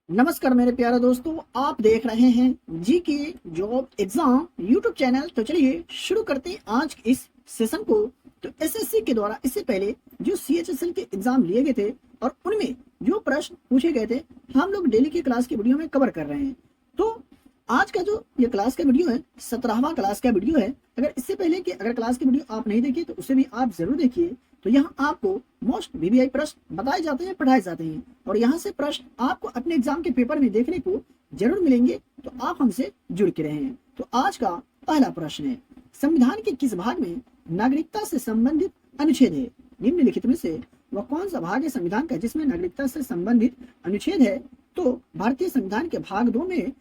नमस्कार मेरे प्यारे दोस्तों, आप देख रहे हैं जी के जॉब एग्जाम यूट्यूब चैनल। तो चलिए शुरू करते हैं आज इस सेशन को। तो एसएससी के द्वारा इससे पहले जो सीएचएसएल के एग्जाम लिए गए थे और उनमें जो प्रश्न पूछे गए थे हम लोग डेली के क्लास के वीडियो में कवर कर रहे हैं। तो आज का जो ये क्लास का वीडियो है 17वां क्लास का वीडियो है। अगर इससे पहले कि अगर क्लास के वीडियो आप नहीं देखिए तो उसे भी आप जरूर देखिए। तो यहाँ आपको मोस्ट वीवीआई प्रश्न बताए जाते हैं, पढ़ाए जाते हैं और यहाँ से प्रश्न आपको अपने एग्जाम के पेपर में देखने को जरूर मिलेंगे। तो आप हमसे जुड़ के रहें। तो आज का पहला प्रश्न है, संविधान के किस भाग में नागरिकता से संबंधित अनुच्छेद है? निम्नलिखित में से वह कौन सा भाग है संविधान का जिसमें नागरिकता से संबंधित अनुच्छेद है? तो भारतीय संविधान के भाग 2 में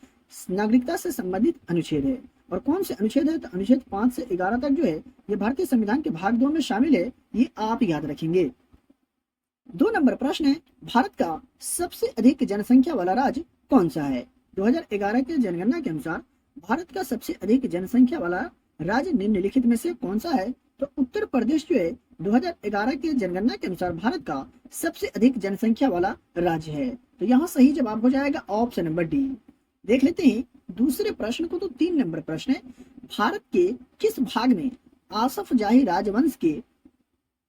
नागरिकता से संबंधित अनुच्छेद है। और कौन से अनुच्छेद है? तो अनुच्छेद 5 से 11 तक जो है ये भारतीय संविधान के भाग 2 में शामिल है। ये आप याद रखेंगे। 2 नंबर प्रश्न है, भारत का सबसे अधिक जनसंख्या वाला राज्य कौन सा है? 2011 के जनगणना के अनुसार भारत का सबसे अधिक जनसंख्या वाला राज्य निम्नलिखित में से कौन सा है? तो उत्तर प्रदेश जो है 2011 के जनगणना के अनुसार भारत का सबसे अधिक जनसंख्या वाला राज्य है। तो यहाँ सही जवाब हो जाएगा ऑप्शन नंबर डी। देख लेते हैं दूसरे प्रश्न को। तो 3 नंबर प्रश्न है, भारत के किस भाग में आसफ जाही राजवंश के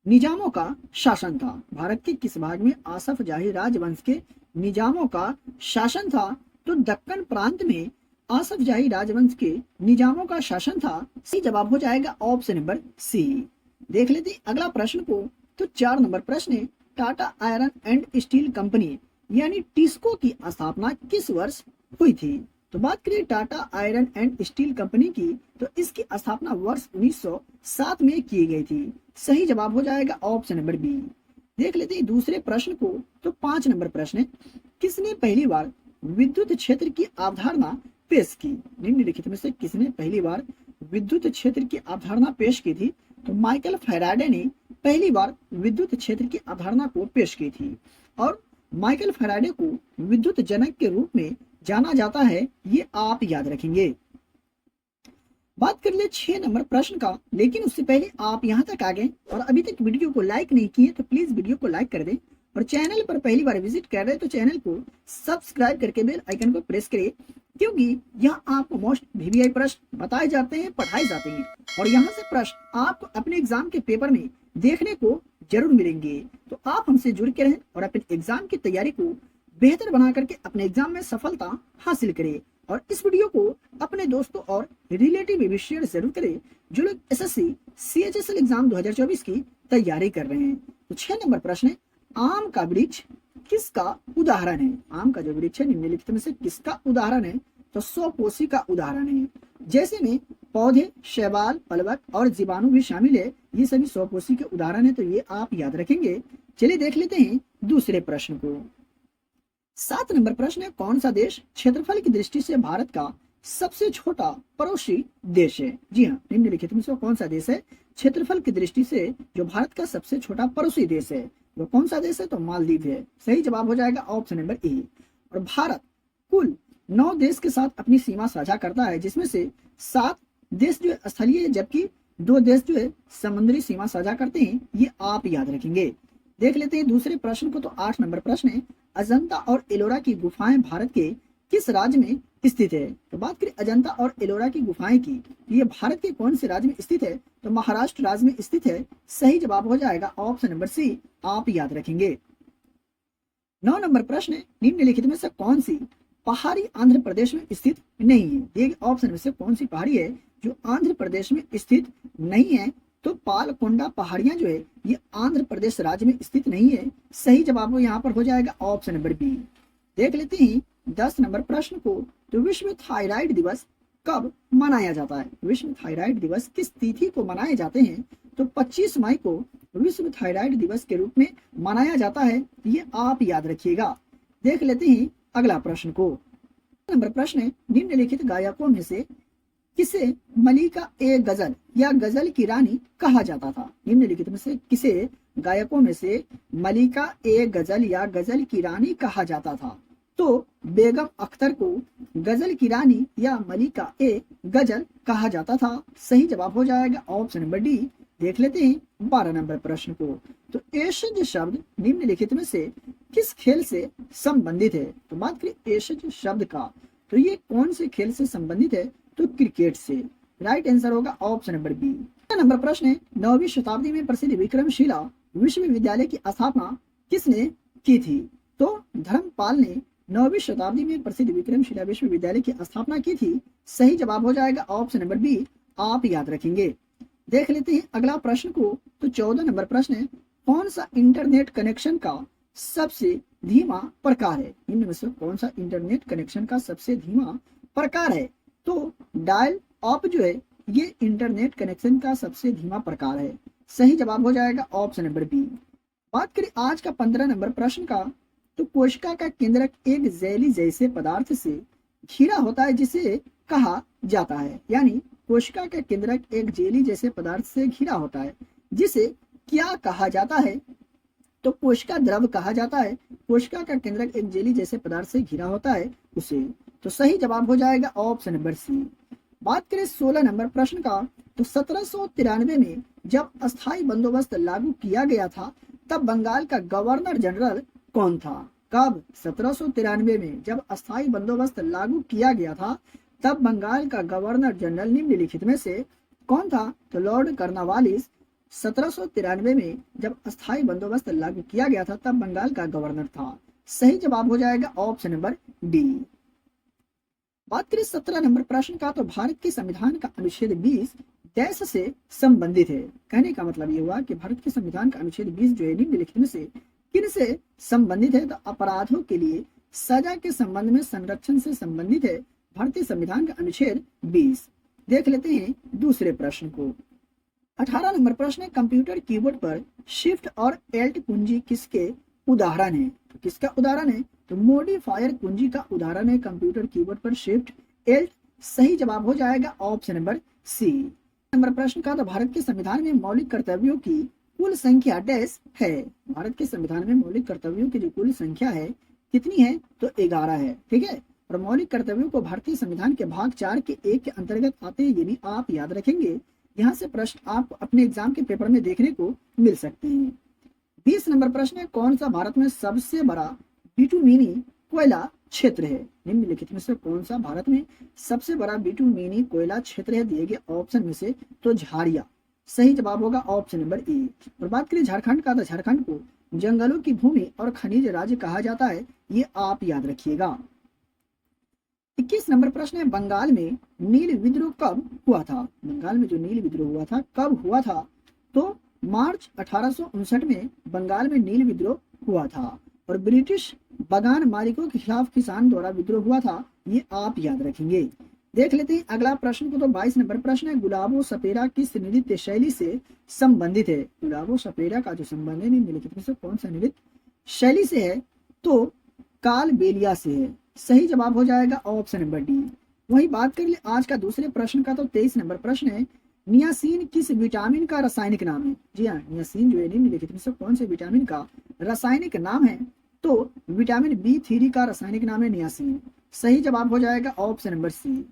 निजामों का शासन था? भारत के किस भाग में आसफ जाही राजवंश के निजामों का शासन था? तो दक्कन प्रांत में आसफ जाही राजवंश के निजामों का शासन था। सही जवाब हो जाएगा ऑप्शन नंबर सी। देख लेते हैं अगला प्रश्न को। तो 4 नंबर प्रश्न है, Tata iron and steel company यानी टिस्को की स्थापना किस वर्ष हुई थी? तो बात करिए Tata iron and steel company की, तो इसकी स्थापना वर्ष 1907 में की गई थी। सही जवाब हो जाएगा ऑप्शन नंबर बी। देख लेते हैं दूसरे प्रश्न को। तो 5 नंबर प्रश्न है, किसने पहली बार विद्युत क्षेत्र की अवधारणा पेश की? निम्नलिखित में से किसने पहली बार विद्युत क्षेत्र की अवधारणा पेश की थी? तो माइकल फैराडे ने पहली बार विद्युत क्षेत्र की अवधारणा को पेश की थी। और माइकल फैराडे को विद्युत जनक के रूप में जाना जाता है, ये आप याद रखेंगे। बात कर ले 6 नंबर प्रश्न का, लेकिन उससे पहले आप यहाँ तक आ गए और अभी तक वीडियो को लाइक नहीं किए तो प्लीज वीडियो को लाइक कर दें और चैनल पर पहली बार विजिट कर रहे तो चैनल को सब्सक्राइब करके बेल आइकन को प्रेस करिए, क्योंकि यहाँ आपको मोस्ट वीवीआई प्रश्न बताए जाते हैं, पढ़ाए जाते हैं और यहाँ से प्रश्न आपको अपने एग्जाम के पेपर में देखने को जरूर मिलेंगे। तो आप हमसे जुड़ के रहें और अपने एग्जाम की तैयारी को बेहतर बना करके अपने एग्जाम में सफलता हासिल करें। और इस वीडियो को अपने दोस्तों और रिलेटिव में भी शेयर जरूर करें जो लोग एसएससी सीएचएसएल एग्जाम 2024 की तैयारी कर रहे हैं। तो 6 नंबर प्रश्न है, आम का वृक्ष किसका उदाहरण है? आम का जो वृक्ष है निम्नलिखित में से किसका उदाहरण है? तो स्वपोषी का उदाहरण है। जैसे में पौधे, शैवाल, पलवक और जीवाणु भी शामिल है, ये सभी स्वपोषी के उदाहरण है। तो ये आप याद रखेंगे। चलिए देख लेते हैं दूसरे प्रश्न को। 7 नंबर प्रश्न है, कौन सा देश क्षेत्रफल की दृष्टि से भारत का सबसे छोटा पड़ोसी देश है? जी हाँ, निम्नलिखित में से कौन सा देश है क्षेत्रफल की दृष्टि से जो भारत का सबसे छोटा पड़ोसी देश है? वो कौन सा देश है? तो मालदीव है। सही जवाब हो जाएगा ऑप्शन नंबर ए। और भारत कुल 9 देश के साथ अपनी सीमा साझा करता है, जिसमें से 7 देश जो है स्थलीय है जबकि 2 देश जो है समुद्री सीमा साझा करते हैं। ये आप याद रखेंगे। देख लेते हैं दूसरे प्रश्न को। तो 8 नंबर प्रश्न है, अजंता और एलोरा की गुफाएं भारत के किस राज्य में स्थित है? तो बात करें अजंता और एलोरा की गुफाएं की, ये भारत के कौन से राज्य में स्थित है? तो महाराष्ट्र राज्य में स्थित है। सही जवाब हो जाएगा ऑप्शन नंबर सी, आप याद रखेंगे। 9 नंबर प्रश्न है, निम्नलिखित में से कौन सी पहाड़ी आंध्र प्रदेश में स्थित नहीं है? ये ऑप्शन में से कौन सी पहाड़ी है जो आंध्र प्रदेश में स्थित नहीं है? तो पालकोंडा पहाड़ियां जो है ये आंध्र प्रदेश राज्य में स्थित नहीं है। सही जवाब यहाँ पर हो जाएगा ऑप्शन नंबर बी। देख लेते हैं 10 नंबर प्रश्न को। तो विश्व थायराइड दिवस कब मनाया जाता है? विश्व थायराइड दिवस किस तिथि को मनाए जाते हैं? तो 25 मई को विश्व थायराइड दिवस के रूप में मनाया जाता है। ये आप याद रखिएगा। देख लेते हैं अगला प्रश्न को। नंबर प्रश्न है, निम्नलिखित गायकों में से किसे मलिका ए गजल या गजल की रानी कहा जाता था? निम्नलिखित में से किसे गायकों में से मलिका ए गजल या गजल की रानी कहा जाता था? तो बेगम अख्तर को गजल की रानी या मलिका ए गजल कहा जाता था। सही जवाब हो जाएगा ऑप्शन नंबर डी। देख लेते हैं 12 नंबर प्रश्न को। तो ऐशज शब्द निम्नलिखित में से किस खेल से संबंधित है? तो बात करें एशज शब्द का, तो ये कौन से खेल से संबंधित है? तो क्रिकेट से। राइट आंसर होगा ऑप्शन नंबर बी। नंबर प्रश्न है, 9वीं शताब्दी में प्रसिद्ध विक्रमशिला विश्वविद्यालय की स्थापना किसने की थी? तो धर्मपाल ने 9वीं शताब्दी में प्रसिद्ध विक्रमशिला विश्वविद्यालय की स्थापना की थी। सही जवाब हो जाएगा ऑप्शन नंबर बी, आप याद रखेंगे। देख लेते हैं अगला प्रश्न को। तो 14 नंबर प्रश्न है, कौन सा इंटरनेट कनेक्शन का सबसे धीमा प्रकार है? इनमें से कौन सा इंटरनेट कनेक्शन का सबसे धीमा प्रकार है? तो डायल अप जो है ये इंटरनेट कनेक्शन का सबसे धीमा प्रकार है। सही जवाब हो जाएगा ऑप्शन नंबर बी। बात करें आज का 15 नंबर प्रश्न का, तो कोशिका का केंद्रक एक जेली जैसे पदार्थ से घिरा होता है जिसे कहा जाता है, यानी कोशिका का केंद्रक एक जेली जैसे पदार्थ से घिरा होता है जिसे क्या कहा जाता है? तो कोशिका द्रव कहा जाता है। कोशिका का केंद्रक एक जेली जैसे पदार्थ से घिरा होता है उसे। तो सही जवाब हो जाएगा ऑप्शन नंबर सी। बात करें 16 नंबर प्रश्न का, तो 1793 में जब अस्थायी बंदोबस्त लागू किया गया था तब बंगाल का गवर्नर जनरल कौन था? कब? 1793 में जब अस्थायी बंदोबस्त लागू किया गया था तब बंगाल का गवर्नर जनरल निम्नलिखित में से कौन था? तो लॉर्ड कर्नवालिस 1793 में जब अस्थायी बंदोबस्त लागू किया गया था तब बंगाल का गवर्नर था। सही जवाब हो जाएगा ऑप्शन नंबर डी। बात करें 17 नंबर प्रश्न का, तो भारत के संविधान का अनुच्छेद 20 देश से संबंधित है। कहने का मतलब ये हुआ कि भारत के संविधान का अनुच्छेद 20 जो है निम्नलिखित में से किन से संबंधित है? तो अपराधों के लिए सजा के संबंध में संरक्षण से संबंधित है भारतीय संविधान का अनुच्छेद 20। देख लेते हैं दूसरे प्रश्न को। 18 नंबर प्रश्न है, कंप्यूटर कीबोर्ड पर शिफ्ट और एल्ट कुंजी किसके उदाहरण है? तो किसका उदाहरण है? तो मॉडिफायर कुंजी का उदाहरण है कंप्यूटर कीबोर्ड पर शिफ्ट एल्ट। सही जवाब हो जाएगा ऑप्शन नंबर सी। नंबर प्रश्न का, तो भारत के संविधान में मौलिक कर्तव्यों की कुल संख्या डैश है? भारत के संविधान में मौलिक कर्तव्यों की जो कुल संख्या है कितनी है? तो 11 है। ठीक है, और मौलिक कर्तव्यों को भारतीय संविधान के भाग 4 के 1 के अंतर्गत आते हैं, ये भी आप याद रखेंगे। यहाँ से प्रश्न आपको अपने एग्जाम के पेपर में देखने को मिल सकते हैं। 20 नंबर प्रश्न है, कौन सा भारत में सबसे बड़ा बिटुमिनी कोयला क्षेत्र है? निम्नलिखित में से कौन सा भारत में सबसे बड़ा बिटुमिनी कोयला क्षेत्र है? दिए गए ऑप्शन में से तो झारिया। सही जवाब होगा ऑप्शन नंबर ए। और बात करें झारखंड का, तो झारखंड को जंगलों की भूमि और खनिज राज्य कहा जाता है, ये आप याद रखिएगा। 21 नंबर प्रश्न है, बंगाल में नील विद्रोह कब हुआ था? बंगाल में जो नील विद्रोह हुआ था कब हुआ था? तो मार्च 1859 में बंगाल में नील विद्रोह हुआ था और ब्रिटिश बगान मालिकों के खिलाफ किसान द्वारा विद्रोह हुआ था, ये आप याद रखेंगे। देख लेते हैं अगला प्रश्न को। तो 22 नंबर प्रश्न है, गुलाबो सपेरा किस नृत्य शैली से संबंधित है? गुलाबो सपेरा का जो संबंध है निम्नलिखित में से कौन सा नृत्य शैली से है? तो कालबेलिया से है। सही जवाब हो जाएगा ऑप्शन नंबर डी। वही बात कर ले आज का दूसरे प्रश्न का, तो 23 नंबर प्रश्न है, नियासिन किस विटामिन का रासायनिक नाम है? जी हाँ, नियासिन जो है निम्नलिखित में से कौन से विटामिन का रासायनिक नाम है? तो विटामिन B3 का रासायनिक नाम है नियासिन। सही जवाब हो जाएगा ऑप्शन नंबर सी।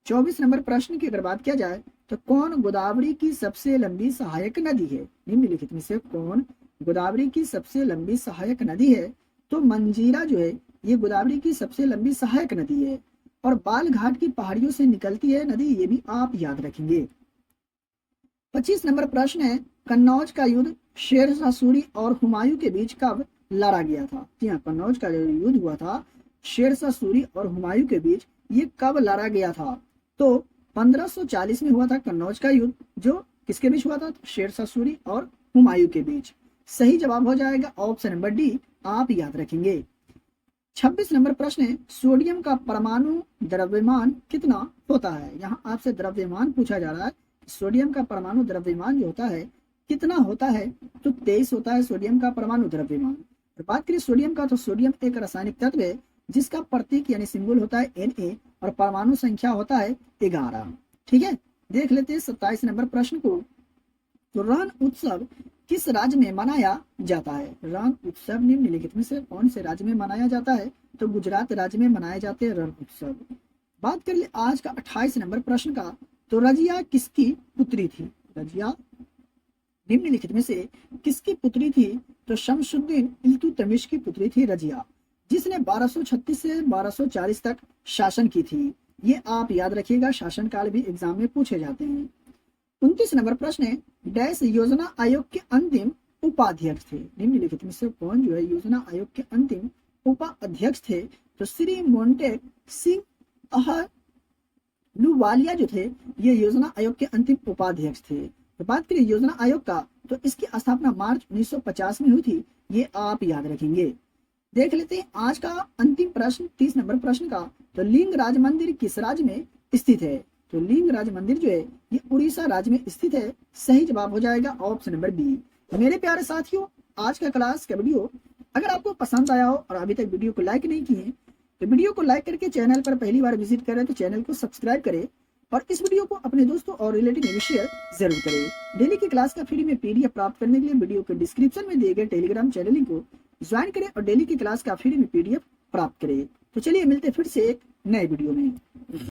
24 नंबर प्रश्न की अगर बात किया जाए, तो कौन गोदावरी की सबसे लंबी सहायक नदी है? निम्नलिखित में से कौन गोदावरी की सबसे लंबी सहायक नदी है? तो मंजीरा जो है ये गोदावरी की सबसे लंबी सहायक नदी है और बाल घाट की पहाड़ियों से निकलती है नदी, ये भी आप याद रखेंगे। 25 नंबर प्रश्न है, कन्नौज का युद्ध शेर शाह सूरी और हुमायूं के बीच कब लड़ा गया था? जी हाँ, कन्नौज का जो युद्ध हुआ था शेर शाह सूरी और हुमायूं के बीच, ये कब लड़ा गया था? तो 1540 में हुआ था कन्नौज का युद्ध, जो किसके बीच हुआ था? तो शेर शाह सूरी और हुमायूं के बीच। सही जवाब हो जाएगा ऑप्शन नंबर डी, आप याद रखेंगे। 26 नंबर प्रश्न है, सोडियम का परमाणु द्रव्यमान कितना होता है? यहाँ आपसे द्रव्यमान पूछा जा रहा है। सोडियम का परमाणु द्रव्यमान जो होता है कितना होता है? तो 23 होता है सोडियम का परमाणु द्रव्यमान। बात करें सोडियम का, तो सोडियम एक रासायनिक तत्व है जिसका प्रतीक यानी सिंबल होता है Na और परमाणु संख्या होता है 11। ठीक है, देख लेते हैं 27 नंबर प्रश्न को। तो रण उत्सव किस राज्य में मनाया जाता है? रण उत्सव निम्नलिखित में से कौन से राज्य में मनाया जाता है? तो गुजरात राज्य में मनाए जाते हैं रण उत्सव। बात कर ले आज का 28 नंबर प्रश्न का, तो रजिया किसकी पुत्री थी? रजिया निम्नलिखित में से किसकी पुत्री थी? तो शमसुद्दीन इल्तुतमिश की पुत्री थी रजिया, जिसने 1236 से 1240 तक शासन की थी। ये आप याद रखिएगा, शासनकाल भी एग्जाम में पूछे जाते हैं। 29 नंबर प्रश्न है, डैश योजना आयोग के अंतिम उपाध्यक्ष थे। निम्नलिखित में से कौन जो है योजना आयोग के अंतिम उपाध्यक्ष थे? तो श्री मोंटेक सिंह अहलूवालिया जो थे ये योजना आयोग के अंतिम उपाध्यक्ष थे। तो बात करें योजना आयोग का, तो इसकी स्थापना मार्च 1950 में हुई थी। ये आप याद रखेंगे। देख लेते हैं आज का अंतिम प्रश्न 30 नंबर प्रश्न का। तो लिंगराज मंदिर किस राज्य में स्थित है? तो लिंगराज मंदिर जो है ये उड़ीसा राज्य में स्थित है। सही जवाब हो जाएगा ऑप्शन नंबर बी। मेरे प्यारे साथियों, आज का क्लास का वीडियो अगर आपको पसंद आया हो और अभी तक वीडियो को लाइक नहीं किए तो वीडियो को लाइक करके चैनल पर पहली बार विजिट करें तो चैनल को सब्सक्राइब करें और इस वीडियो को अपने दोस्तों और रिलेटिव में भी शेयर जरूर करें। डेली की क्लास का फ्री में पीडीएफ प्राप्त करने के लिए वीडियो के डिस्क्रिप्शन में दिए गए टेलीग्राम चैनल लिंक को ज्वाइन करें और डेली की क्लास का फ्री में पीडीएफ प्राप्त करें। तो चलिए मिलते फिर से एक नए वीडियो में।